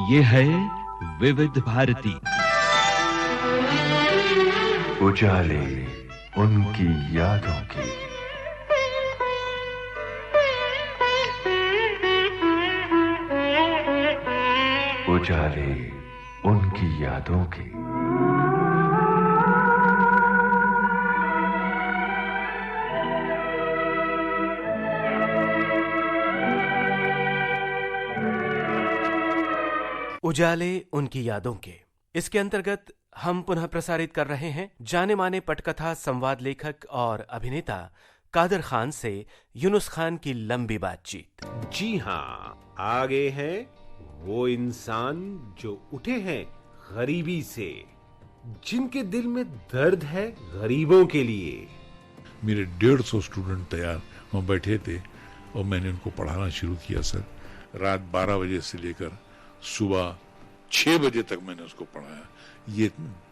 ये है विविध भारती। उजाले उनकी यादों की। उजाले उनकी यादों की। उजाले उनकी यादों के इसके अंतर्गत हम पुनः प्रसारित कर रहे हैं जाने माने पटकथा संवाद लेखक और अभिनेता कादर खान से यूनुस खान की लंबी बातचीत। जी हाँ, आगे हैं वो इंसान जो उठे हैं गरीबी से, जिनके दिल में दर्द है गरीबों के लिए। मेरे 150 स्टूडेंट तैयार वहाँ बैठे थे और मैंने उनको पढ़ाना शुरू किया सर। रात 12 बजे से लेकर सुबह 6 बजे तक मैंने उसको पढ़ाया। ये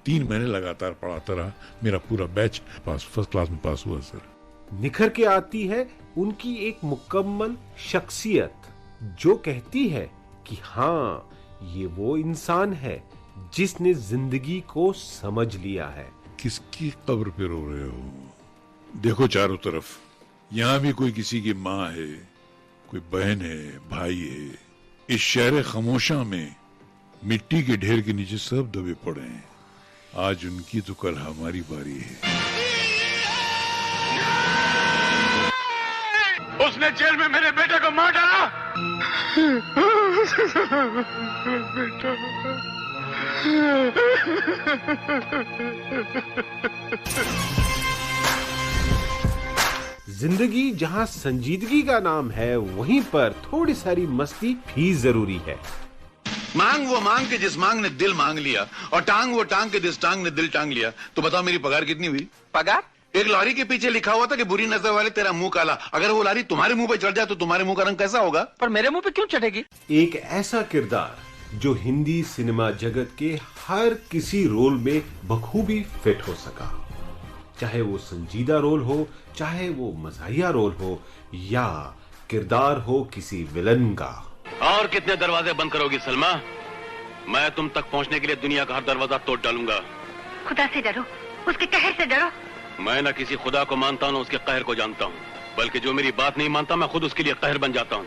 3 महीने लगातार पढ़ाता रहा। मेरा पूरा बैच फर्स्ट क्लास में पास हुआ सर। निखर के आती है उनकी एक मुकम्मल शख्सियत जो कहती है कि हाँ, ये वो इंसान है जिसने जिंदगी को समझ लिया है। किसकी कब्र पे रो रहे हो? देखो चारों तरफ, यहाँ भी कोई किसी की माँ है, कोई बहन है, भाई है। इस शहर खामोशा में मिट्टी के ढेर के नीचे सब दबे पड़े हैं। आज उनकी तो कल हमारी बारी है। उसने जेल में मेरे बेटे को मार डाला। बेटा। जिंदगी जहां संजीदगी का नाम है, वहीं पर थोड़ी सारी मस्ती भी जरूरी है। मांग वो मांग के जिस मांग ने दिल मांग लिया, और टांग वो टांग के जिस टांग ने दिल टांग लिया। तो बताओ मेरी पगार कितनी हुई? पगार? एक लॉरी के पीछे लिखा हुआ था कि बुरी नजर वाले तेरा मुंह काला। अगर वो लॉरी तुम्हारे मुंह पे चढ़ जाए तो तुम्हारे मुंह का रंग कैसा होगा? पर मेरे मुंह पे क्यों चढ़ेगी? एक ऐसा किरदार जो हिंदी सिनेमा जगत के हर किसी रोल में बखूबी फिट हो सका, चाहे वो संजीदा रोल हो, चाहे वो मज़ाहिया रोल हो, या किरदार हो किसी विलन का। और कितने दरवाजे बंद करोगी सलमा? मैं तुम तक पहुंचने के लिए दुनिया का हर दरवाजा तोड़ डालूंगा। खुदा से डरो, उसके कहर से डरो। मैं न किसी खुदा को मानता हूं, न उसके कहर को जानता हूं, बल्कि जो मेरी बात नहीं मानता मैं खुद उसके लिए कहर बन जाता हूं।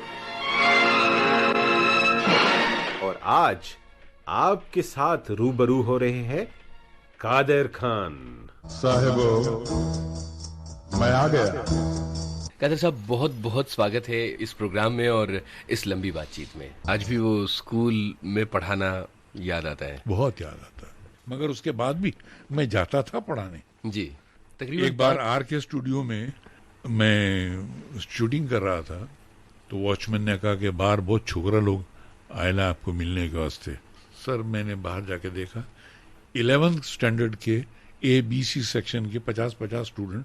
और आज आपके साथ रूबरू हो रहे हैं कादर खान साहिबो, मैं आ गया। कादर साहब, बहुत बहुत स्वागत है इस प्रोग्राम में और इस लंबी बातचीत में। आज भी वो स्कूल में पढ़ाना याद आता है? बहुत याद आता है, मगर उसके बाद भी मैं जाता था पढ़ाने। जी, तकरीबन एक बार आर के स्टूडियो में मैं शूटिंग कर रहा था तो वॉचमैन ने कहा कि बाहर बहुत छोकरा लोग आएला आपको मिलने के वास्ते। सर मैंने बाहर जाके देखा 11th स्टैंडर्ड के ABC सेक्शन के 50-50 स्टूडेंट,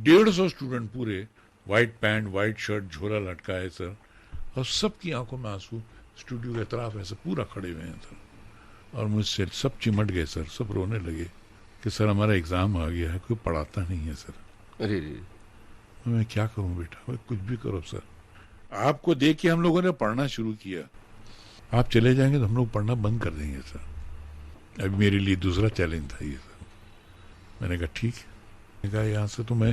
150 स्टूडेंट पूरे वाइट पैंट, वाइट शर्ट, झोला लटका है सर, और सबकी आंखों में आंसू। स्टूडियो के तरफ ऐसे पूरा खड़े हुए हैं सर, और मुझसे सब चिमट गए सर, सब रोने लगे कि सर हमारा एग्जाम आ गया है, कोई पढ़ाता नहीं है सर। अरे मैं क्या करूं बेटा, कुछ भी करो सर। आपको देख के हम लोगों ने पढ़ना शुरू किया, आप चले जाएंगे तो हम लोग पढ़ना बंद कर देंगे सर। अभी मेरे लिए दूसरा चैलेंज था ये सर। मैंने कहा ठीक है। मैंने कहा यहाँ से तो मैं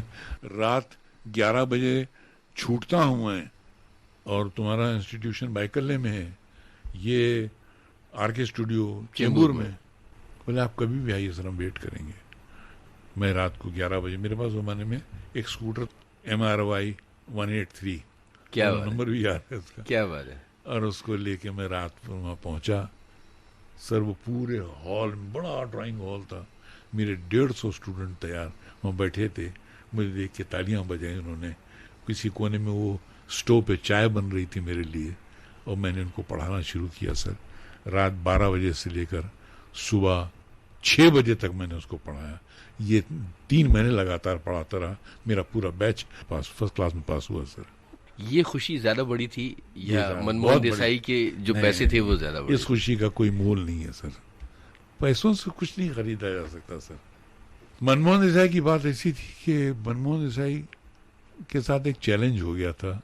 रात 11 बजे छूटता हूँ मैं, और तुम्हारा इंस्टीट्यूशन बाइकल्ले में है, ये आर के स्टूडियो चेंबूर में। बोले आप कभी भी आइए सर, हम वेट करेंगे। मैं रात को 11 बजे, मेरे पास जमाने में एक स्कूटर MRY 183, क्या नंबर भी याद है उसका। क्या बात है। और उसको लेके मैं रात को वहाँ पहुँचा सर। वो पूरे हॉल में, बड़ा ड्राइंग हॉल था, मेरे 150 स्टूडेंट तैयार वहाँ बैठे थे। मुझे देख के तालियां बजाई उन्होंने। किसी कोने में वो स्टोव पे चाय बन रही थी मेरे लिए, और मैंने उनको पढ़ाना शुरू किया सर। रात 12 बजे से लेकर सुबह 6 बजे तक मैंने उसको पढ़ाया। ये 3 महीने लगातार पढ़ाता रहा। मेरा पूरा बैच फर्स्ट क्लास में पास हुआ सर। ये खुशी ज्यादा बड़ी थी या मनमोहन देसाई के जो पैसे थे वो ज्यादा बड़े? इस खुशी का कोई मोल नहीं है सर, पैसों से कुछ नहीं खरीदा जा सकता सर। मनमोहन देसाई की बात ऐसी थी कि मनमोहन देसाई के साथ एक चैलेंज हो गया था,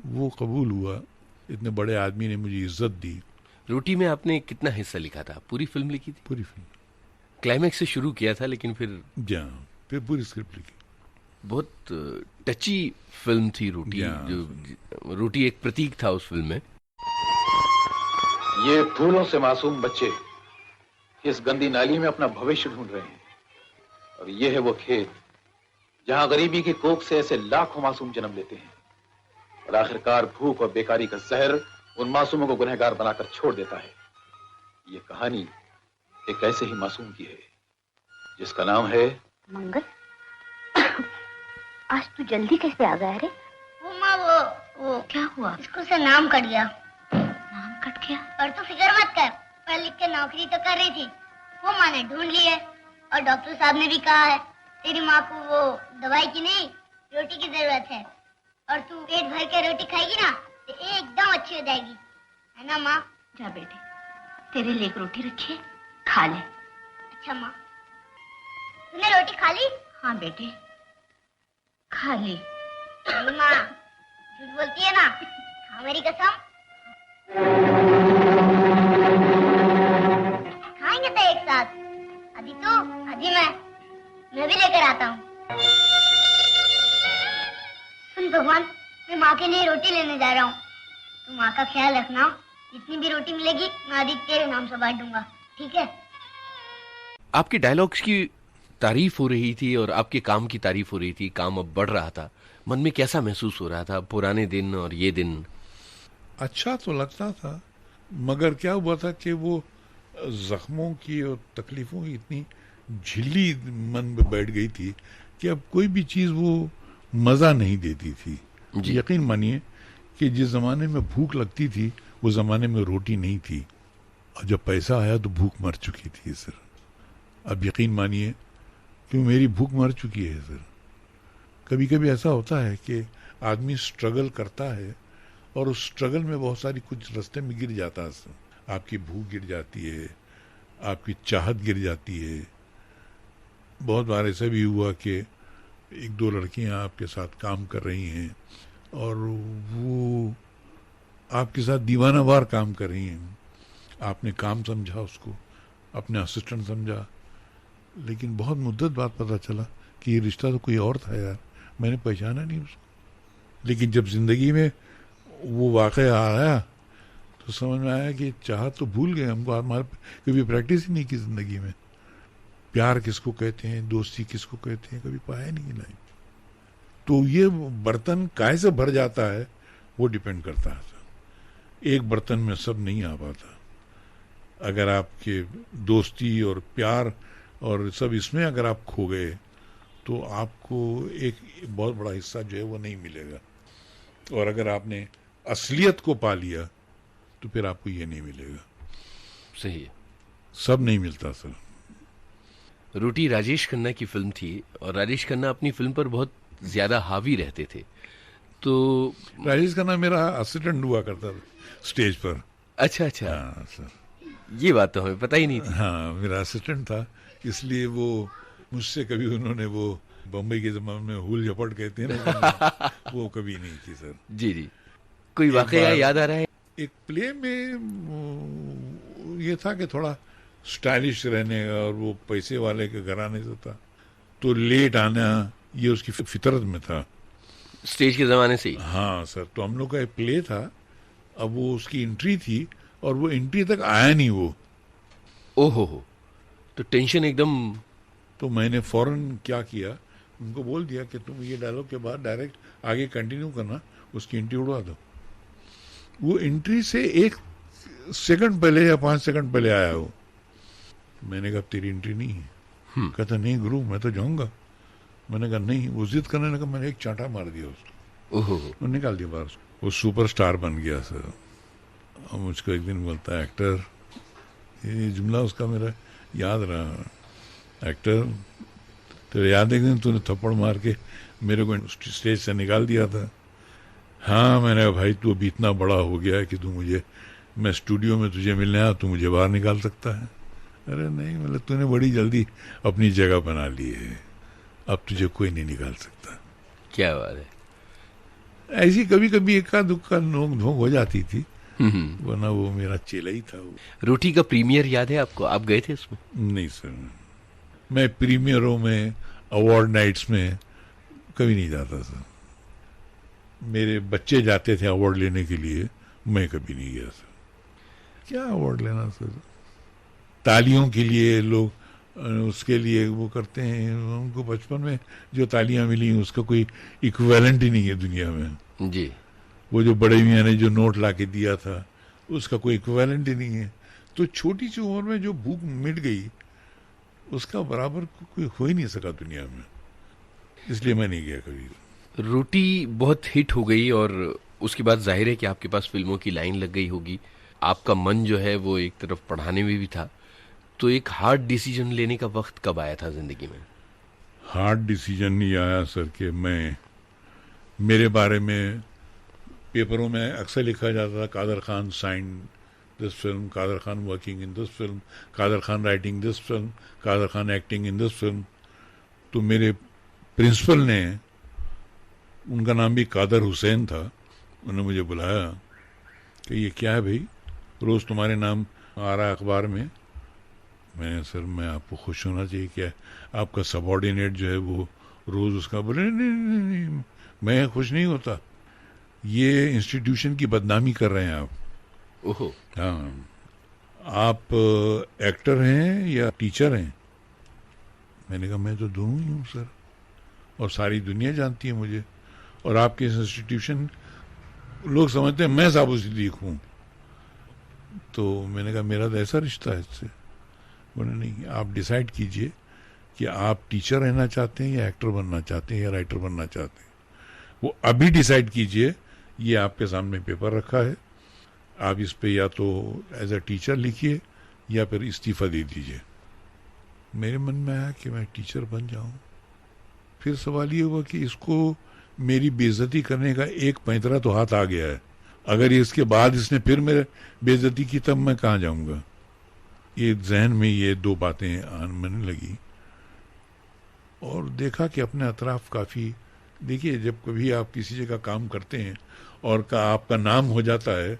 वो कबूल हुआ। इतने बड़े आदमी ने मुझे इज्जत दी, रोटी में आपने कितना हिस्सा लिखा था? पूरी फिल्म लिखी थी? पूरी फिल्म। क्लाइमैक्स से शुरू किया था लेकिन फिर पूरी स्क्रिप्ट लिखी। बहुत टची फिल्म थी रोटी। जो रोटी एक प्रतीक था उस फिल्म में। ये फूलों से मासूम बच्चे इस गंदी नाली में अपना भविष्य ढूंढ रहे हैं, और ये है वो खेत जहां गरीबी की कोख से ऐसे लाखों मासूम जन्म लेते हैं, और आखिरकार भूख और बेकारी का जहर उन मासूमों को गुनहगार बनाकर छोड़ देता है। ये कहानी एक ऐसे ही मासूम की है जिसका नाम है मंगल। आज तू जल्दी कैसे आ गया रे? वो माँ वो क्या हुआ? स्कूल से नाम कट गया। नाम कट गया? पर तू फिक्र मत कर, पढ़ लिख के नौकरी तो कर रही थी, वो माँ ने ढूंढ ली है, और डॉक्टर साहब ने भी कहा है तेरी माँ को वो दवाई की नहीं रोटी की जरूरत है, और तू पेट भर के रोटी खाएगी ना तो एकदम अच्छी हो जाएगी, है ना माँ? जा बेटे, तेरे लिए एक रोटी रखी है, खा ले। अच्छा माँ, तूने रोटी खा ली? हाँ बेटे, खा ली। माँ झूठ बोलती है ना, खा मेरी कसम। खाएंगे तो एक साथ, अभी तू अभी मैं भी लेकर आता हूँ। सुन भगवान, मैं माँ के लिए रोटी लेने जा रहा हूँ, तू माँ का ख्याल रखना, जितनी भी रोटी मिलेगी मैं आदि तेरे नाम से बांट दूंगा, ठीक है? आपके डायलॉग्स की तारीफ हो रही थी और आपके काम की तारीफ हो रही थी, काम अब बढ़ रहा था, मन में कैसा महसूस हो रहा था? पुराने दिन और ये दिन। अच्छा तो लगता था, मगर क्या हुआ था कि वो जख्मों की और तकलीफों की इतनी झिल्ली मन में बैठ गई थी कि अब कोई भी चीज़ वो मज़ा नहीं देती थी। यकीन मानिए कि जिस ज़माने में भूख लगती थी वो ज़माने में रोटी नहीं थी, और जब पैसा आया तो भूख मर चुकी थी सर। अब यकीन मानिए कि मेरी भूख मर चुकी है सर। कभी कभी ऐसा होता है कि आदमी स्ट्रगल करता है और उस स्ट्रगल में बहुत सारी कुछ रास्ते में गिर जाता है सर। आपकी भूख गिर जाती है, आपकी चाहत गिर जाती है। बहुत बार ऐसा भी हुआ कि एक दो लड़कियां आपके साथ काम कर रही हैं और वो आपके साथ दीवानावार काम कर रही हैं। आपने काम समझा, उसको अपने असिस्टेंट समझा, लेकिन बहुत मुद्दत बाद पता चला कि ये रिश्ता तो कोई और था यार, मैंने पहचाना नहीं उसको। लेकिन जब जिंदगी में वो वाक़या आया तो समझ में आया कि चाहत तो भूल गए हमको, हमारे कभी प्रैक्टिस ही नहीं की जिंदगी में। प्यार किसको कहते हैं, दोस्ती किसको कहते हैं, कभी पाया नहीं लाइफ। तो ये बर्तन काहे से भर जाता है वो डिपेंड करता है। एक बर्तन में सब नहीं आ पाता। अगर आपके दोस्ती और प्यार और सब इसमें अगर आप खो गए तो आपको एक बहुत बड़ा हिस्सा जो है वो नहीं मिलेगा, और अगर आपने असलियत को पा लिया तो फिर आपको ये नहीं मिलेगा। सही है, सब नहीं मिलता सर। रोटी राजेश खन्ना की फिल्म थी और राजेश खन्ना अपनी फिल्म पर बहुत ज्यादा हावी रहते थे। तो राजेश खन्ना मेरा असिस्टेंट हुआ करता था स्टेज पर। अच्छा अच्छा। हाँ सर, ये बात तो हमें पता ही नहीं थी। हाँ, मेरा असिस्टेंट था, इसलिए वो मुझसे कभी उन्होंने वो बम्बई के जमाने में हुल झपट कहते हैं ना वो कभी नहीं की सर। जी जी। कोई वाकया याद आ रहा है? एक प्ले में ये था कि थोड़ा स्टाइलिश रहने का, और वो पैसे वाले के घराने से था, तो लेट आना ये उसकी फितरत में था स्टेज के जमाने से ही। हाँ सर, तो हम लोग का एक प्ले था, अब वो उसकी एंट्री थी और वो एंट्री तक आया नहीं वो। ओहो हो, तो टेंशन एकदम। तो मैंने फौरन क्या किया, उनको बोल दिया कि तुम ये डायलॉग के बाद डायरेक्ट आगे कंटिन्यू करना, उसकी एंट्री उड़वा दो। वो एंट्री से 1 सेकंड पहले या 5 सेकंड पहले आया वो। मैंने कहा तेरी एंट्री नहीं है। कहता नहीं गुरु मैं तो जाऊंगा। मैंने कहा नहीं, वो जिद करने लगा, मैंने एक चांटा मार दिया उसको। ओहो। निकाल दिया बाहर। वो सुपरस्टार बन गया सर। और मुझको एक दिन बोलता है एक्टर, ये जुमला उसका मेरा याद रहा, एक्टर तेरे याद एक दिन तूने थप्पड़ मार के मेरे को स्टेज से निकाल दिया था। हाँ, मैंने कहा भाई तू अभी इतना बड़ा हो गया है कि तू मुझे, मैं स्टूडियो में तुझे मिलने आया, तू मुझे बाहर निकाल सकता है। अरे नहीं, मतलब तूने बड़ी जल्दी अपनी जगह बना ली है, अब तुझे कोई नहीं निकाल सकता। क्या बात है। ऐसी कभी कभी इक्का दुक्का नोक धोक हो जाती थी, वरना वो मेरा चेला ही था वो। रोटी का प्रीमियर याद है आपको? आप गए थे उसमें? नहीं सर, मैं प्रीमियरों में, अवार्ड नाइट्स में कभी नहीं जाता सर। मेरे बच्चे जाते थे अवार्ड लेने के लिए, मैं कभी नहीं गया सर। क्या अवार्ड लेना सर? तालियों के लिए लोग उसके लिए वो करते हैं, उनको बचपन में जो तालियां मिली उसका कोई इक्विवेलेंट ही नहीं है दुनिया में जी। वो जो बड़े मियाँ ने जो नोट ला के दिया था उसका कोई इक्विवेलेंट ही नहीं है। तो छोटी सी उम्र में जो भूख मिट गई उसका बराबर कोई हो ही नहीं सका दुनिया में, इसलिए मैं नहीं गया कभी। रोटी बहुत हिट हो गई और उसके बाद जाहिर है कि आपके पास फिल्मों की लाइन लग गई होगी। आपका मन जो है वो एक तरफ पढ़ाने में भी था, तो एक हार्ड डिसीजन लेने का वक्त कब आया था जिंदगी में? हार्ड डिसीजन नहीं आया सर कि मेरे बारे में पेपरों में अक्सर लिखा जाता था Kader Khan sign this film, Kader Khan working in this film, Kader Khan writing this film, Kader Khan acting in this film. तो मेरे प्रिंसिपल ने, उनका नाम भी कादर हुसैन था, उन्होंने मुझे बुलाया कि ये क्या है भाई, रोज़ तुम्हारे नाम आ रहा है अखबार में। मैंने सर मैं आपको खुश होना चाहिए क्या, आपका सबॉर्डिनेट जो है वो रोज़ उसका बोले नहीं, मैं खुश नहीं होता, ये इंस्टीट्यूशन की बदनामी कर रहे हैं आप। ओहो। हाँ, आप एक्टर हैं या टीचर हैं? मैंने कहा मैं तो दोनों ही हूँ सर, और सारी दुनिया जानती है मुझे, और आपके इंस्टीट्यूशन लोग समझते हैं मैं साबु सिद्दीक हूँ। तो मैंने कहा मेरा तो ऐसा रिश्ता है इससे। बोले नहीं, आप डिसाइड कीजिए कि आप टीचर रहना चाहते हैं या एक्टर बनना चाहते हैं या राइटर बनना चाहते हैं, वो अभी डिसाइड कीजिए। ये आपके सामने पेपर रखा है, आप इस पे या तो एज अ टीचर लिखिए या फिर इस्तीफा दे दीजिए। मेरे मन में आया कि मैं टीचर बन जाऊं। फिर सवाल ये हुआ कि इसको मेरी बेइज्जती करने का एक पैंतरा तो हाथ आ गया है, अगर इसके बाद इसने फिर मेरे बेइज्जती की तब मैं कहाँ जाऊंगा। ये जहन में ये दो बातें आने लगी और देखा कि अपने अतराफ काफ़ी, देखिए जब कभी आप किसी जगह काम करते हैं और आपका नाम हो जाता है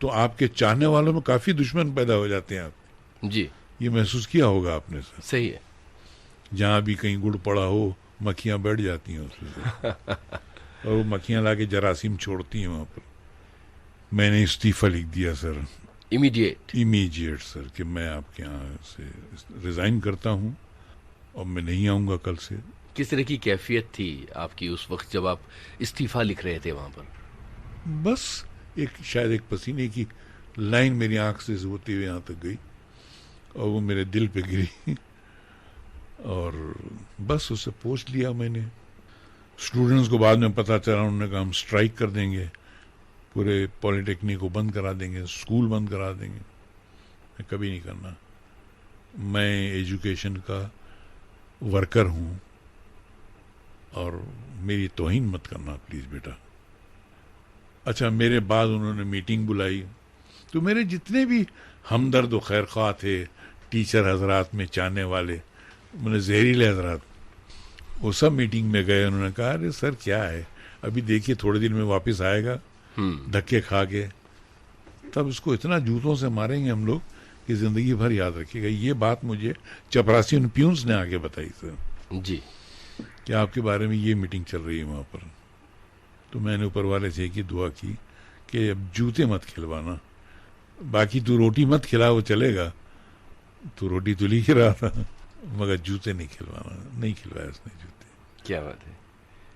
तो आपके चाहने वालों में काफ़ी दुश्मन पैदा हो जाते हैं। आप जी ये महसूस किया होगा आपने सर? सही है। जहाँ भी कहीं गुड़ पड़ा हो मक्खियाँ बैठ जाती हैं उसमें और वो मक्खियाँ लाके जरासीम छोड़ती हैं वहाँ पर। मैंने इस्तीफा लिख दिया सर, इमीडिएट सर, कि मैं आपके यहाँ से रिज़ाइन करता हूँ और मैं नहीं आऊँगा कल से। किस तरह की कैफियत थी आपकी उस वक्त जब आप इस्तीफा लिख रहे थे वहाँ पर? बस शायद एक पसीने की लाइन मेरी आंख से होते हुए यहाँ तक गई और वो मेरे दिल पे गिरी और बस उसे पोस्ट लिया मैंने। स्टूडेंट्स को बाद में पता चला, उन्होंने कहा हम स्ट्राइक कर देंगे, पूरे पॉलिटेक्निक को बंद करा देंगे, स्कूल बंद करा देंगे। मैं कभी नहीं करना, मैं एजुकेशन का वर्कर हूँ और मेरी तौहीन मत करना प्लीज़ बेटा। अच्छा, मेरे बाद उन्होंने मीटिंग बुलाई तो मेरे जितने भी हमदर्द व खैरख्वाह थे, टीचर हजरात में चाहने वाले, मैंने जहरीले हजरात, वो सब मीटिंग में गए। उन्होंने कहा अरे सर क्या है, अभी देखिए थोड़े दिन में वापस आएगा धक्के खा के, तब इसको इतना जूतों से मारेंगे हम लोग कि ज़िंदगी भर याद रखिएगा। ये बात मुझे चपरासी उन प्यून्स ने आके बताई सर जी कि आपके बारे में ये मीटिंग चल रही है वहाँ पर। तो मैंने ऊपर वाले से की दुआ की कि अब जूते मत खिलवाना, बाकी तू रोटी मत खिला वो चलेगा, तो रोटी तो लिख रहा था मगर जूते नहीं खिलवाना। नहीं खिलवाया उसने जूते। क्या बात है।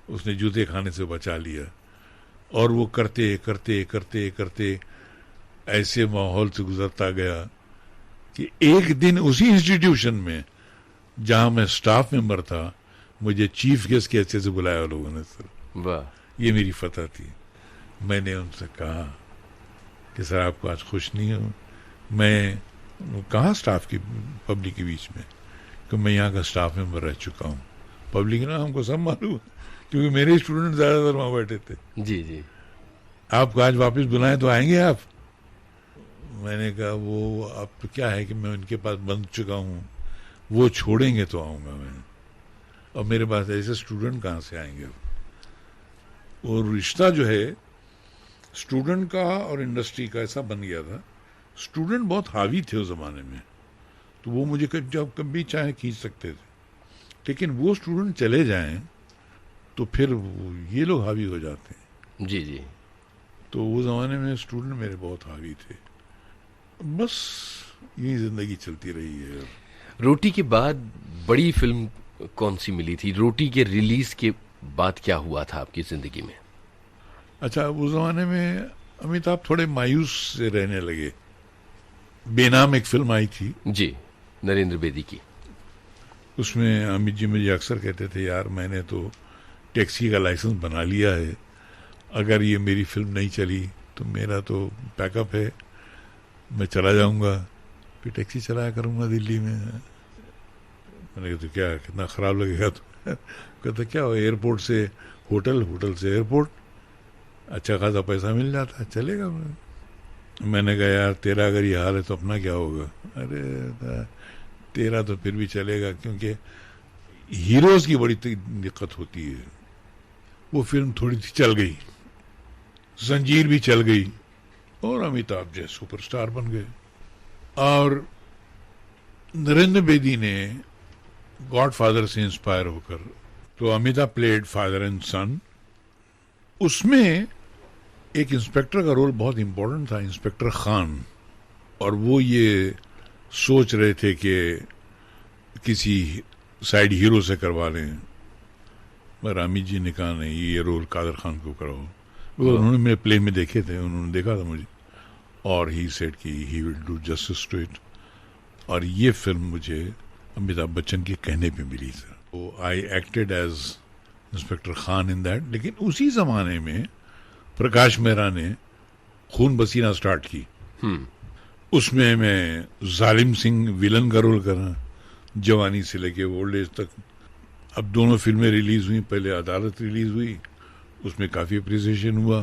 उसने जूते खाने से बचा लिया और वो करते करते करते करते ऐसे माहौल से गुजरता गया कि एक दिन उसी इंस्टीट्यूशन में जहां मैं स्टाफ मेंबर था मुझे चीफ गेस्ट के अच्छे से बुलाया लोगों ने सर। वाह, ये मेरी फतह थी। मैंने उनसे कहा कि सर आपको आज खुश नहीं हूँ, मैं कहाँ स्टाफ की पब्लिक के बीच में, कि मैं यहाँ का स्टाफ मेंबर रह चुका हूँ। पब्लिक ना हमको सब मालूम है क्योंकि मेरे स्टूडेंट ज़्यादातर वहाँ बैठे थे। जी जी। आपको आज वापस बुलाएं तो आएंगे आप? मैंने कहा वो अब तो क्या है कि मैं उनके पास बंध चुका हूँ, वो छोड़ेंगे तो आऊँगा मैं, और मेरे पास ऐसे स्टूडेंट कहाँ से आएंगे। और रिश्ता जो है स्टूडेंट का और इंडस्ट्री का ऐसा बन गया था, स्टूडेंट बहुत हावी थे उस ज़माने में, तो वो मुझे जब कभी चाहे खींच सकते थे, लेकिन वो स्टूडेंट चले जाएं तो फिर ये लोग हावी हो जाते हैं। जी जी। तो वो ज़माने में स्टूडेंट मेरे बहुत हावी थे। बस यही ज़िंदगी चलती रही है। रोटी के बाद बड़ी फिल्म कौन सी मिली थी? रोटी के रिलीज के बाद क्या हुआ था आपकी जिंदगी में? अच्छा, उस ज़माने में अमिताभ थोड़े मायूस से रहने लगे। बेनाम एक फिल्म आई थी जी, नरेंद्र बेदी की। उसमें अमित जी मुझे अक्सर कहते थे, यार मैंने तो टैक्सी का लाइसेंस बना लिया है, अगर ये मेरी फिल्म नहीं चली तो मेरा तो पैकअप है, मैं चला जाऊंगा, फिर टैक्सी चलाया करूंगा दिल्ली में। मैंने कहा तो क्या, कितना ख़राब लगेगा? तो कहता क्या हो, एयरपोर्ट से होटल, होटल से एयरपोर्ट, अच्छा खासा पैसा मिल जाता है, चलेगा। मैंने कहा यार तेरा अगर ये हाल है तो अपना क्या होगा? अरे तेरा तो फिर भी चलेगा, क्योंकि हीरोज की बड़ी दिक्कत होती है। वो फिल्म थोड़ी सी चल गई, जंजीर भी चल गई और अमिताभ जय सुपरस्टार बन गए। और नरेंद्र बेदी ने गॉडफादर से इंस्पायर होकर, तो अमिताभ प्लेड फादर एंड सन, उसमें एक इंस्पेक्टर का रोल बहुत इंपॉर्टेंट था, इंस्पेक्टर खान, और वो ये सोच रहे थे कि किसी साइड हीरो से करवा लें, पर अमित जी ने कहा नहीं, ये रोल कादर खान को कराओ। वो उन्होंने मेरे प्ले में देखे थे, उन्होंने देखा था मुझे, और ही सेड कि he will do justice to it. और ये फिल्म मुझे अमिताभ बच्चन के कहने पे मिली थी, तो I acted as inspector Khan in that. लेकिन उसी जमाने में प्रकाश मेहरा ने खून पसीना स्टार्ट की। उसमें मैं जालिम सिंह विलन का रोल करा, जवानी से लेके ओल्ड एज तक। अब दोनों फिल्में रिलीज हुई, पहले अदालत रिलीज हुई, उसमें काफ़ी अप्रिसिएशन हुआ,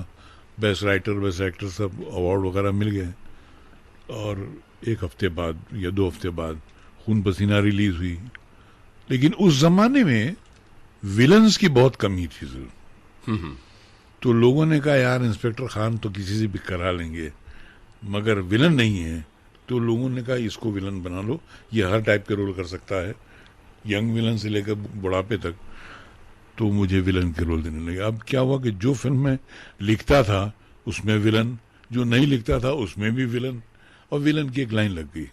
बेस्ट राइटर बेस्ट एक्टर सब अवार्ड वगैरह मिल गए। और एक हफ्ते बाद या 2 हफ्ते बाद खून पसीना रिलीज हुई। लेकिन उस जमाने में विलन्स की बहुत कमी थी सर। तो लोगों ने कहा यार इंस्पेक्टर खान तो किसी से भी करा लेंगे, मगर विलन नहीं है, तो लोगों ने कहा इसको विलन बना लो, ये हर टाइप के रोल कर सकता है, यंग विलन से लेकर बुढ़ापे तक। तो मुझे विलन के रोल देने लगे। अब क्या हुआ कि जो फिल्म में लिखता था उसमें विलन, जो नहीं लिखता था उसमें भी विलन, और विलन की एक लाइन लग गई,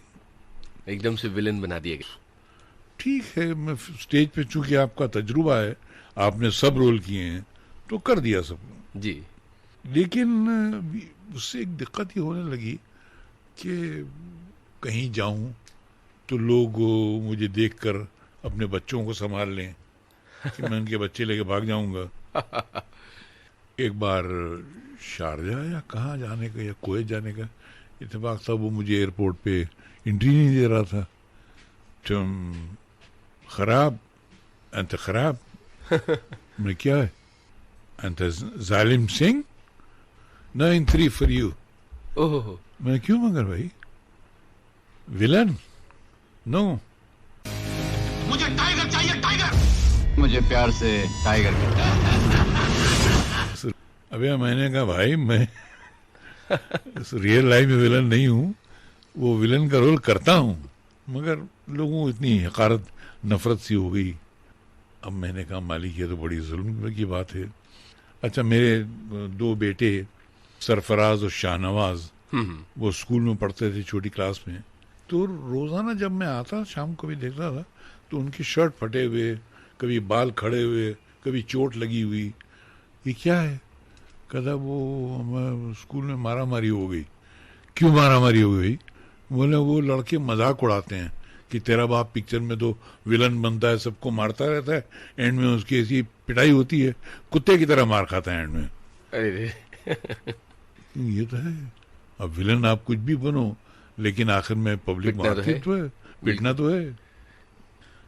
एकदम से विलन बना दिया गया। ठीक है, मैं स्टेज पे चूंकि आपका तजुर्बा है, आपने सब रोल किए हैं, तो कर दिया सब जी। लेकिन उससे एक दिक्कत ही होने लगी कि कहीं जाऊं तो लोग मुझे देखकर अपने बच्चों को संभाल लें कि मैं उनके बच्चे लेके भाग जाऊंगा। एक बार शारजा या कहाँ जाने का या कुवैत जाने का इत्तेफाक था, वो मुझे एयरपोर्ट पे एंट्री नहीं दे रहा था। तुम खराब, अंत खराब। मैं क्या है? अंत जालिम सिंह, 9-3 फॉर यू। ओहो, मैं क्यों मगर भाई, विलन नो। मुझे टाइगर चाहिए, टाइगर। मुझे प्यार से टाइगर कहते। अबे मैंने कहा भाई मैं रियल लाइफ में विलन नहीं हूँ, वो विलन का रोल करता हूँ, मगर लोगों को इतनी हकारत नफरत सी हो गई। अब मैंने कहा मालिक ये तो बड़ी जुल्म की बात है। अच्छा, मेरे 2 बेटे सरफराज और शाहनवाज, वो स्कूल में पढ़ते थे छोटी क्लास में, तो रोजाना जब मैं आता शाम को भी देखता था तो उनकी शर्ट फटे हुए, कभी बाल खड़े हुए, कभी चोट लगी हुई। ये क्या है? कहता वो स्कूल में मारा मारी हो गई। क्यों मारा मारी हो गई? बोले वो लड़के मजाक उड़ाते हैं कि तेरा बाप पिक्चर में तो विलन बनता है, सबको मारता रहता है, एंड में उसकी ऐसी पिटाई होती है, कुत्ते की तरह मार खाता है एंड में। अरे ये तो है, अब विलन आप कुछ भी बनो, लेकिन आखिर में पब्लिक मारती तो है, पिटना तो है।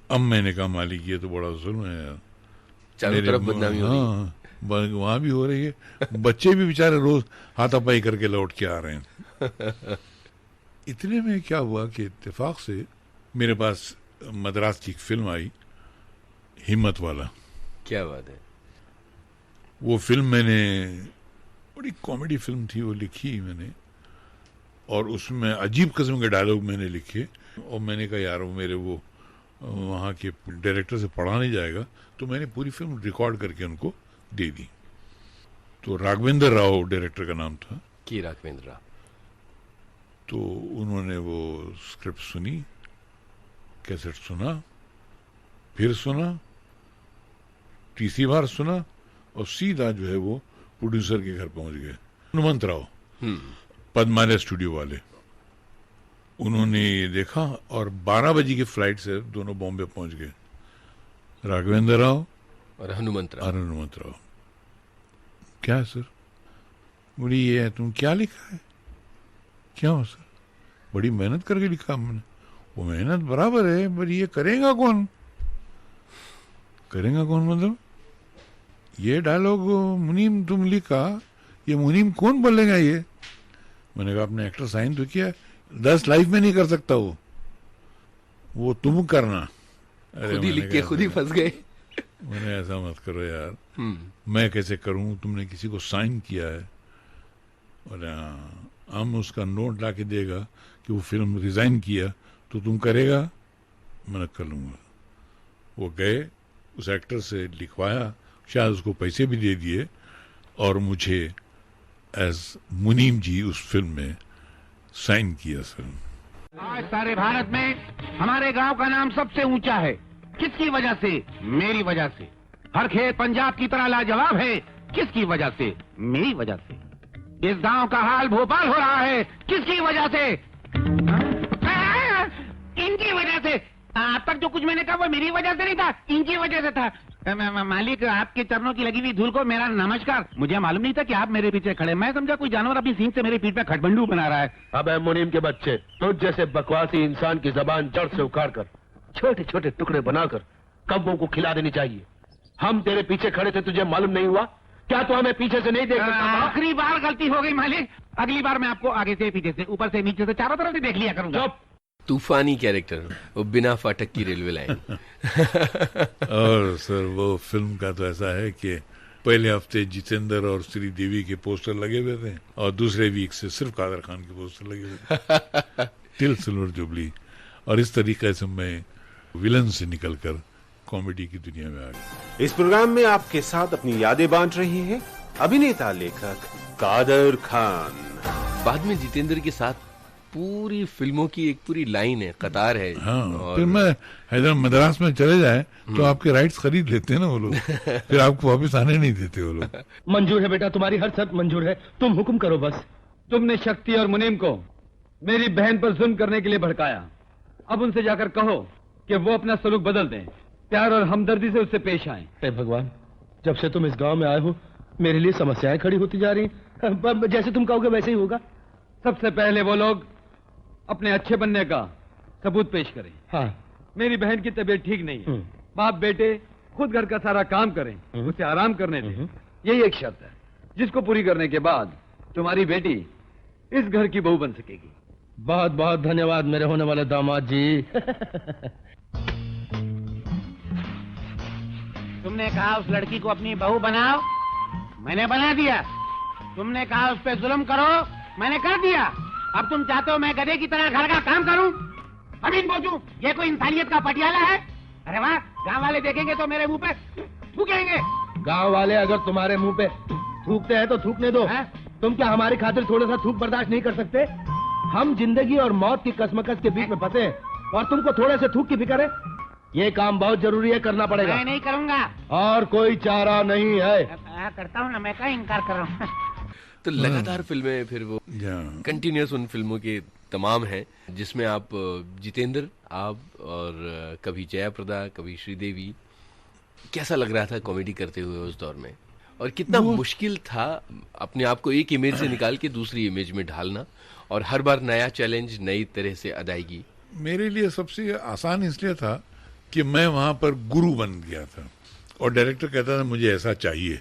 अब मैंने कहा मालिक ये तो बड़ा जुल्म है यार, चारों तरफ बदनामी हो रही है। हाँ, वहां भी हो रही है, बच्चे भी बेचारे रोज हाथापाई करके लौट के आ रहे हैं। इतने में क्या हुआ कि इत्तेफाक से मेरे पास मद्रास की एक फिल्म आई, हिम्मत वाला। क्या बात है। वो फिल्म मैंने बड़ी कॉमेडी फिल्म थी, वो लिखी मैंने, और उसमें अजीब किस्म के डायलॉग मैंने लिखे, और मैंने कहा यार वो मेरे वो वहाँ के डायरेक्टर से पढ़ा नहीं जाएगा, तो मैंने पूरी फिल्म रिकॉर्ड करके उनको दे दी। तो राघवेंद्र राव डायरेक्टर का नाम था, की राघवेंद्र राव। तो उन्होंने वो स्क्रिप्ट सुनी, कैसेट सुना, फिर सुना, तीसरी बार सुना, और सीधा जो है वो प्रोड्यूसर के घर पहुंच गए, हनुमंत राव, पद्मालय स्टूडियो वाले। उन्होंने ये देखा और 12 बजे की फ्लाइट से दोनों बॉम्बे पहुंच गए, राघवेंद्र राव और हनुमंत राव। क्या है सर? बोली ये है, तुम क्या लिखा है? क्या हो सर? बड़ी मेहनत करके लिखा हमने। वो मेहनत बराबर है, पर ये करेगा कौन? करेगा कौन मतलब? ये डायलॉग मुनीम तुम लिखा, ये मुनीम कौन बोलेगा ये? मैंने कहा आपने एक्टर साइन तो किया, 10 लाइफ में नहीं कर सकता वो तुम करना। खुद ही लिख के खुद ही फंस गए। मैंने ऐसा मत करो यार, मैं कैसे करूं? तुमने किसी को साइन किया है, और हम उसका नोट ला के देगा कि वो फिल्म रिजाइन किया, तो तुम करेगा? मैं कर लूंगा। वो गए, उस एक्टर से लिखवाया, शायद उसको पैसे भी दे दिए, और मुझे एज मुनीम जी उस फिल्म में साइन किया सर। आज सारे भारत में हमारे गांव का नाम सबसे ऊंचा है। किसकी वजह से? मेरी वजह से। हर खेत पंजाब की तरह लाजवाब है। किसकी वजह से? मेरी वजह से। इस गांव का हाल भोपाल हो रहा है। किसकी वजह से? इनकी वजह से। अब तक जो कुछ मैंने कहा वो मेरी वजह से नहीं था, इनकी वजह से था। मालिक, आपके चरणों की लगी हुई धूल को मेरा नमस्कार। मुझे मालूम नहीं था कि आप मेरे पीछे खड़े। मैं समझा कोई जानवर अपनी सींग से मेरे पीठ पे खटबंडू बना रहा है। अब मुनीम के बच्चे, तुझ जैसे बकवासी इंसान की जबान जड़ से उखाड़ कर छोटे छोटे टुकड़े बनाकर कब्बों को खिला देनी चाहिए। हम तेरे पीछे खड़े थे, तुझे मालूम नहीं हुआ? क्या तू हमें पीछे से नहीं देख सकता? आखिरी बार गलती हो गई मालिक। अगली बार मैं आपको आगे से, पीछे से, ऊपर से, नीचे से, चारों तरफ से देख लिया करूंगा। तूफानी कैरेक्टर, वो बिना फाटक की रेलवे लाइन। और सर वो फिल्म का तो ऐसा है कि पहले हफ्ते जितेंद्र और श्रीदेवी के पोस्टर लगे हुए थे, और दूसरे वीक से सिर्फ कादर खान के पोस्टर लगे हुए थे। Till silver jubilee. और इस तरीके से मैं विलन से निकलकर कॉमेडी की दुनिया में आ गया। इस प्रोग्राम में आपके साथ अपनी यादें बांट रही हैं अभिनेता लेखक कादर खान। बाद में जितेंद्र के साथ पूरी फिल्मों की एक पूरी लाइन है, कतार है। हाँ, और फिर मैं हैदराबाद मद्रास में चले जाए तो आपके राइट्स खरीद लेते हैं ना वो लोग, फिर आपको वापस आने नहीं देते वो लोग। मंजूर है बेटा, तुम्हारी हर शर्त मंजूर है, तुम हुक्म करो बस। तुमने शक्ति और मुनीम को मेरी बहन पर जुल्म करने के लिए भड़काया। अब उनसे जाकर कहो कि वो अपना सलूक बदल दें, प्यार और हमदर्दी से उससे पेश आए। हे भगवान, जब से तुम इस गांव में आए हो मेरे लिए समस्याएं खड़ी होती जा रही। जैसे तुम कहोगे वैसे ही होगा। सबसे पहले वो लोग अपने अच्छे बनने का सबूत पेश करें। हाँ, मेरी बहन की तबीयत ठीक नहीं है। बाप बेटे खुद घर का सारा काम करें, उसे आराम करने दें। यही एक शर्त है जिसको पूरी करने के बाद तुम्हारी बेटी इस घर की बहू बन सकेगी। बहुत बहुत धन्यवाद मेरे होने वाले दामाद जी। तुमने कहा उस लड़की को अपनी बहू बनाओ, मैंने बना दिया। तुमने कहा उस पर जुल्म करो, मैंने कर दिया। अब तुम चाहते हो मैं गधे की तरह घर का काम करूं, अमीन पहुंचूं? ये कोई इंसानियत का पटियाला है? अरे वाह, गांव वाले देखेंगे तो मेरे मुंह पे थूकेंगे। गांव वाले अगर तुम्हारे मुंह पे थूकते हैं तो थूकने दो। तुम क्या हमारी खातिर थोड़ा सा थूक बर्दाश्त नहीं कर सकते? हम जिंदगी और मौत की कसमकस के बीच में फंसे हैं और तुमको थोड़े से थूक की फिक्र है? ये काम बहुत जरूरी है, करना पड़ेगा। मैं नहीं करूंगा और कोई चारा नहीं है। करता हूँ ना, मैं क्या इनकार कर रहा हूँ। तो लगातार फिल्में फिर वो कंटिन्यूस उन फिल्मों के तमाम हैं जिसमें आप जितेंद्र, आप और कभी जयाप्रदा, कभी श्रीदेवी। कैसा लग रहा था कॉमेडी करते हुए उस दौर में, और कितना मुश्किल था अपने आप को एक इमेज से निकाल के दूसरी इमेज में ढालना, और हर बार नया चैलेंज, नई तरह से अदायगी? मेरे लिए सबसे आसान इसलिए था कि मैं वहां पर गुरु बन गया था और डायरेक्टर कहता था मुझे ऐसा चाहिए,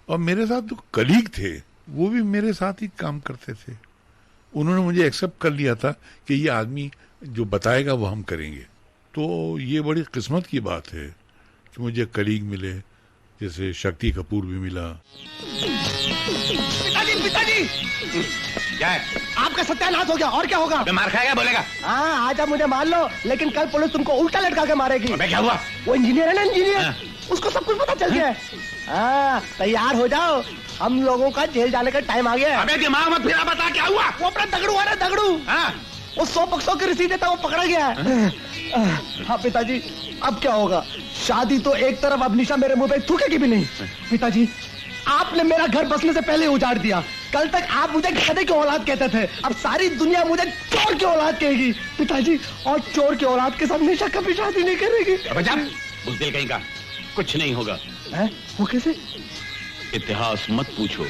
और मेरे साथ जो कलीग थे वो भी मेरे साथ ही काम करते थे। उन्होंने मुझे एक्सेप्ट कर लिया था कि ये आदमी जो बताएगा वो हम करेंगे। तो ये बड़ी किस्मत की बात है कि मुझे कलीग मिले, जैसे शक्ति कपूर भी मिला। पिताजी पिताजी क्या है? आपका सत्यानाश हो गया। और क्या होगा? मार खाएगा बोलेगा। हाँ आज आप मुझे मार लो, लेकिन कल पुलिस तुमको उल्टा लटका के मारेगी। अबे क्या हुआ? वो इंजीनियर है ना, इंजीनियर, उसको सब कुछ पता चल गया है। हाँ तैयार हो जाओ, हम लोगों का जेल जाने का टाइम आ गया है। अबे दिमाग मत फिरा, बता क्या हुआ? वो अपना दगड़ू आ रहा है, दगड़ू। वो 100 की रसीद देता, वो पकड़ा गया है। हाँ पिताजी अब क्या होगा? शादी तो एक तरफ, अब निशा मेरे मुंह पे थूकेगी भी नहीं। पिताजी आपने मेरा घर बसने से पहले उजाड़ दिया। कल तक आप मुझे गधे की औलाद कहते थे, अब सारी दुनिया मुझे चोर की औलाद कहेगी। पिताजी और चोर की औलाद के साथ निशा कभी शादी नहीं करेगी। बुज़दिल कहीं का, कुछ नहीं होगा। वो कैसे? इतिहास मत पूछो,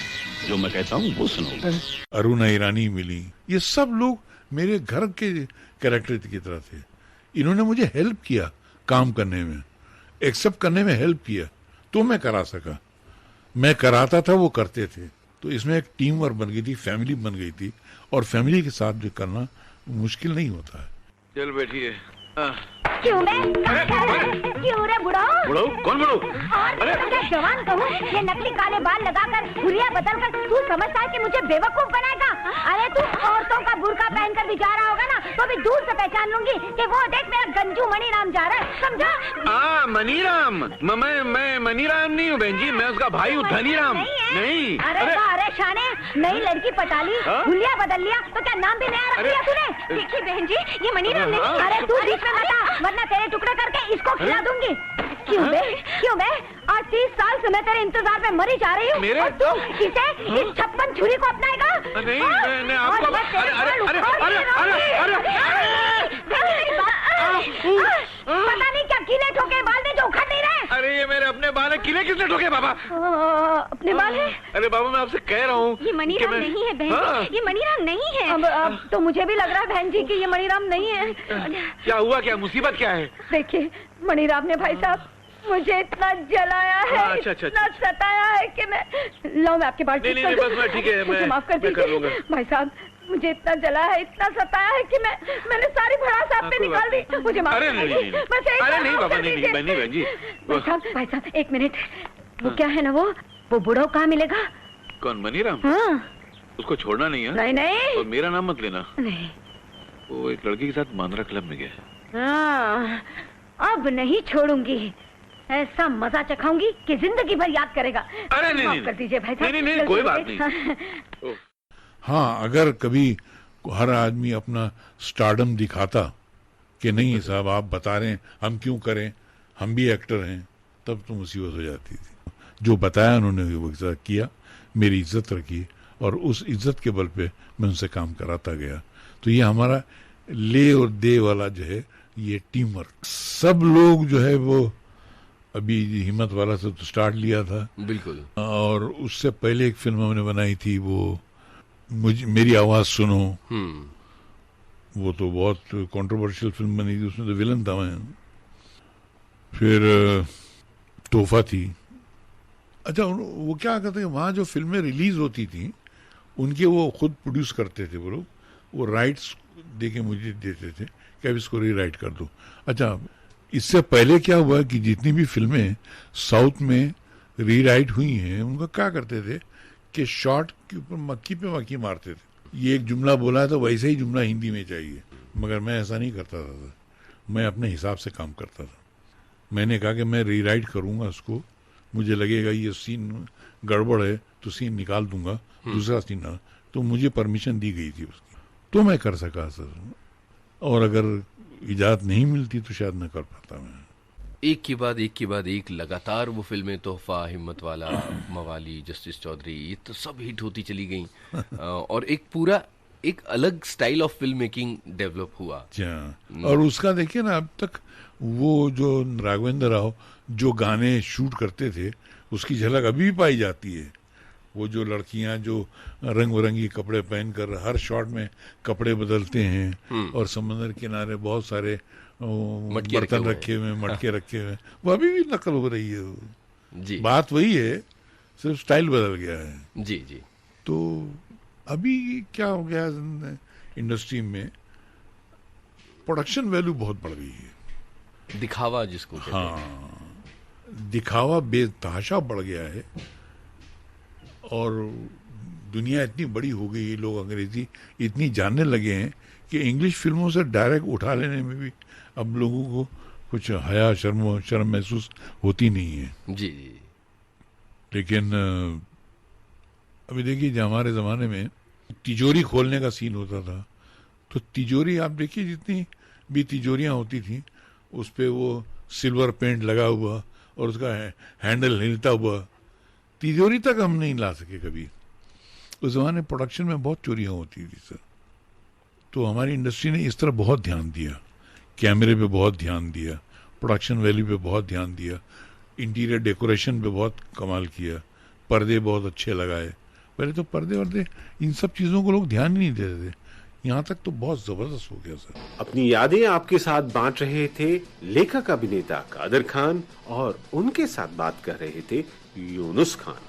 जो मैं कहता हूँ वो सुनो। अरुणा ईरानी मिली, ये सब लोग मेरे घर के कैरेक्टर की तरह थे। इन्होंने मुझे हेल्प किया काम करने में, एक्सेप्ट करने में हेल्प किया, तो मैं करा सका। मैं कराता था, वो करते थे। तो इसमें एक टीम वर्क बन गई थी, फैमिली बन गई थी, और फैमिली के साथ जो करना मुश्किल नहीं होता है। चल बैठिए। क्यों क्यों रे बुढ़ो? बुढ़ो? कौन बुढ़ो? और जवान कहूँ, ये नकली काले बाल लगाकर हुलिया बदलकर तू समझता है कि मुझे बेवकूफ बनाएगा? अरे तू औरतों का बुर्का पहनकर भी जा रहा होगा ना, तो भी दूर से पहचान लूंगी कि वो देख मेरा गंजू मनीराम जा रहा है, समझा? हाँ मनीराम, मैं मनीराम नहीं हूँ बहन जी, मैं उसका भाई हूँ धनीराम। नहीं। अरे शाने, नई लड़की पटा ली, हुलिया बदल लिया, तो क्या नाम भी नया रख लिया तूने? देखिए बहन जी, ये मनीराम नहीं। अरे तू बीच में बता, वरना तेरे टुकड़े करके इसको खिला दूंगी। क्यों बे? आज 30 साल से मैं तेरे इंतजार में मरी जा रही हूँ, और तू इस 56 छुरी को अपनाएगा? नहीं, मैं आपको पता नहीं क्या कीले ठोके बाल ने जो उखड़ नहीं रहे। अरे ये मेरे अपने बाल है, कीले किसने ठोके बाबा? अपने बाल है? अरे बाबा मैं आपसे कह रहा हूँ, ये मनीराम नहीं है बहन जी, ये मनीराम नहीं है। अब तो मुझे भी लग रहा है बहन जी कि ये मनीराम नहीं है। क्या हुआ? क्या मुसीबत क्या है? देखिए मनीराम ने भाई साहब मुझे इतना जलाया है, इतना सताया है कि मैं आपके बाल नहीं, बस मैं ठीक है, मैं माफ कर दीजिए भाई साहब। मुझे इतना जला है, इतना सताया है कि मैंने सारी भड़ास आप पे निकाल दी। मुझे माफ कर दीजिए। अरे नहीं बाबा, नहीं बहन जी। भाई साहब 1 मिनट, वो क्या है ना, वो बुढ़ो कहाँ मिलेगा? कौन? मनीराम? हाँ उसको छोड़ना नहीं है। नहीं। और मेरा नाम मत लेना। नहीं, वो एक लड़की के साथ मांद्रा क्लब में गया। हाँ अब नहीं छोड़ूंगी, ऐसा मजा चखाऊंगी कि जिंदगी भर याद करेगा। अरे नहीं, माफ कर दीजिए भाई साहब। नहीं, कोई बात नहीं। हाँ अगर कभी हर आदमी अपना स्टारडम दिखाता कि नहीं साहब आप बता रहे हैं, हम क्यों करें, हम भी एक्टर हैं, तब तो मुसीबत हो जाती थी। जो बताया उन्होंने वो किया, मेरी इज्जत रखी, और उस इज्जत के बल पे मैं उनसे काम कराता गया। तो ये हमारा ले और दे वाला जो है, ये टीम वर्क। सब लोग जो है वो अभी हिम्मत वाला से तो स्टार्ट लिया था, बिल्कुल। और उससे पहले एक फिल्म हमने बनाई थी, वो मेरी आवाज सुनो। वो तो बहुत कंट्रोवर्शियल फिल्म बनी थी, उसमें तो विलन था मैं। फिर तोहफा थी। अच्छा वो क्या करते हैं, वहाँ जो फिल्में रिलीज होती थी उनके वो खुद प्रोड्यूस करते थे वो लोग, वो राइट्स देके मुझे देते थे कि अब इसको रीराइट कर दो। अच्छा इससे पहले क्या हुआ कि जितनी भी फिल्में साउथ में रीराइट हुई हैं उनका क्या करते थे कि शॉर्ट के ऊपर मक्खी पे मक्खी मारते थे। ये एक जुमला बोला है तो वैसे ही जुमला हिंदी में चाहिए, मगर मैं ऐसा नहीं करता था। मैं अपने हिसाब से काम करता था। मैंने कहा कि मैं रीराइट करूंगा उसको, मुझे लगेगा ये सीन गड़बड़ है तो सीन निकाल दूंगा, दूसरा सीन ना, तो मुझे परमिशन दी गई थी उसकी, तो मैं कर सका सर। और अगर इजाजत नहीं मिलती तो शायद न कर पाता मैं। एक के बाद एक लगातार वो फिल्में तोहफा, हिम्मत वाला, मवाली, जस्टिस चौधरी, ये तो सब हिट होती चली गई और एक अलग style of film making develop हुआ। और उसका देखिए ना, अब तक वो जो राघवेंद्र राव जो गाने शूट करते थे उसकी झलक अभी भी पाई जाती है। वो जो लड़कियां जो रंग बिरंगी कपड़े पहनकर हर शॉट में कपड़े बदलते हैं और समंदर किनारे बहुत सारे बर्तन रखे हुए, मटके रखे हुए, वो अभी भी नकल हो रही है। जी, बात वही है, सिर्फ स्टाइल बदल गया है। जी जी। तो अभी क्या हो गया इंडस्ट्री में, प्रोडक्शन वैल्यू बहुत बढ़ गई है। दिखावा जिसको कहते हैं। हाँ, दिखावा बेतहाशा बढ़ गया है। और दुनिया इतनी बड़ी हो गई है, लोग अंग्रेजी इतनी जानने लगे हैं कि इंग्लिश फिल्मों से डायरेक्ट उठा लेने में भी अब लोगों को कुछ हया शर्म महसूस होती नहीं है जी। लेकिन अभी देखिए, जब हमारे ज़माने में तिजोरी खोलने का सीन होता था, तो तिजोरी आप देखिए जितनी भी तिजोरियां होती थी उस पे वो सिल्वर पेंट लगा हुआ और उसका हैंडल हिलता हुआ, तिजोरी तक हम नहीं ला सके कभी। उस ज़माने प्रोडक्शन में बहुत चोरियां होती थी सर। तो हमारी इंडस्ट्री ने इस तरह बहुत ध्यान दिया, कैमरे पे बहुत ध्यान दिया, प्रोडक्शन वैल्यू पे बहुत ध्यान दिया, इंटीरियर डेकोरेशन पे बहुत कमाल किया, पर्दे बहुत अच्छे लगाए। पहले तो पर्दे वर्दे इन सब चीज़ों को लोग ध्यान ही नहीं देते थे, यहाँ तक तो बहुत जबरदस्त हो गया सर। अपनी यादें आपके साथ बांट रहे थे लेखक अभिनेता कादर खान और उनके साथ बात कर रहे थे यूनुस खान।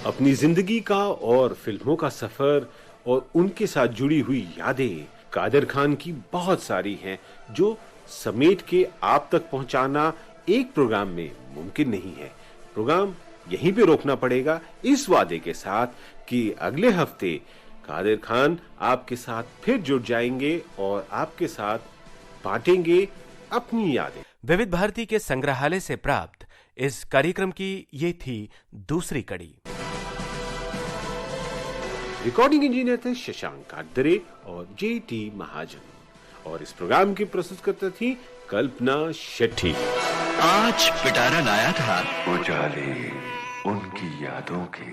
अपनी जिंदगी का और फिल्मों का सफर और उनके साथ जुड़ी हुई यादें कादर खान की बहुत सारी हैं, जो समेट के आप तक पहुंचाना एक प्रोग्राम में मुमकिन नहीं है। प्रोग्राम यहीं पे रोकना पड़ेगा इस वादे के साथ कि अगले हफ्ते कादर खान आपके साथ फिर जुड़ जाएंगे और आपके साथ बांटेंगे अपनी यादें। विविध भारती के संग्रहालय से प्राप्त इस कार्यक्रम की ये थी दूसरी कड़ी। रिकॉर्डिंग इंजीनियर थे शशांक काटदरे और JT महाजन और इस प्रोग्राम की प्रस्तुतकर्ता थी कल्पना शेट्टी। आज पिटारा लाया था उजाले उनकी यादों के।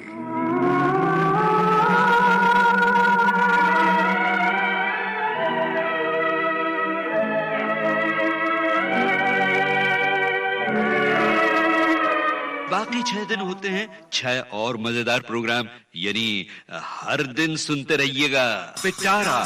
बाकी 6 दिन होते हैं 6 और मजेदार प्रोग्राम, यानी हर दिन सुनते रहिएगा पिटारा।